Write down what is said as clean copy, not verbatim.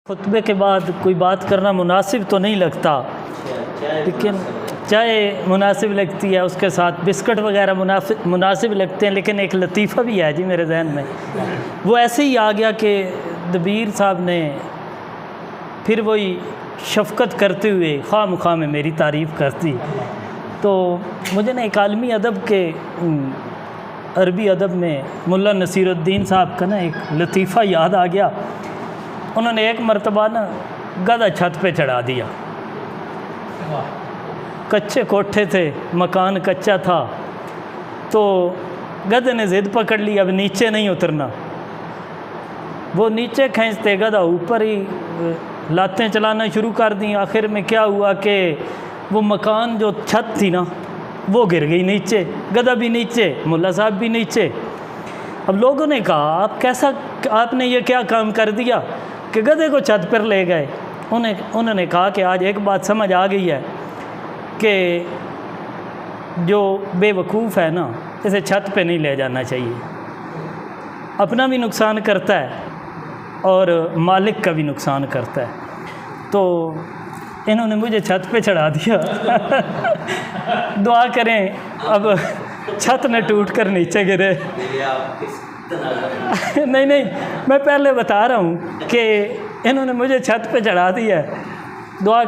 खुतबे के बाद कोई बात करना मुनासिब तो नहीं लगता, लेकिन चाय मुनासिब लगती है, उसके साथ बिस्कुट वगैरह मुनासिब लगते हैं। लेकिन एक लतीफ़ा भी है जी मेरे जहन में, वो ऐसे ही आ गया कि दबीर साहब ने फिर वही शफ़क़त करते हुए ख़ाम में मेरी तारीफ़ कर दी। तो मुझे ना एक आलमी अदब के अरबी अदब में मुल्ला नसीरुद्दीन साहब का ना एक लतीफ़ा याद आ गया। उन्होंने एक मरतबा ना गधा छत पे चढ़ा दिया। कच्चे कोठे थे, मकान कच्चा था, तो गधे ने ज़िद पकड़ ली अब नीचे नहीं उतरना। वो नीचे खींचते गधा ऊपर ही लातें चलाना शुरू कर दी। आखिर में क्या हुआ कि वो मकान जो छत थी ना वो गिर गई नीचे, गधा भी नीचे, मुल्ला साहब भी नीचे। अब लोगों ने कहा आपने ये क्या काम कर दिया कि गधे को छत पर ले गए। उन्होंने कहा कि आज एक बात समझ आ गई है कि जो बेवकूफ़ है ना इसे छत पे नहीं ले जाना चाहिए, अपना भी नुकसान करता है और मालिक का भी नुकसान करता है। तो इन्होंने मुझे छत पे चढ़ा दिया। दुआ करें अब छत न टूट कर नीचे गिरे। नहीं, मैं पहले बता रहा हूँ कि इन्होंने मुझे छत पे चढ़ा दिया। दुआ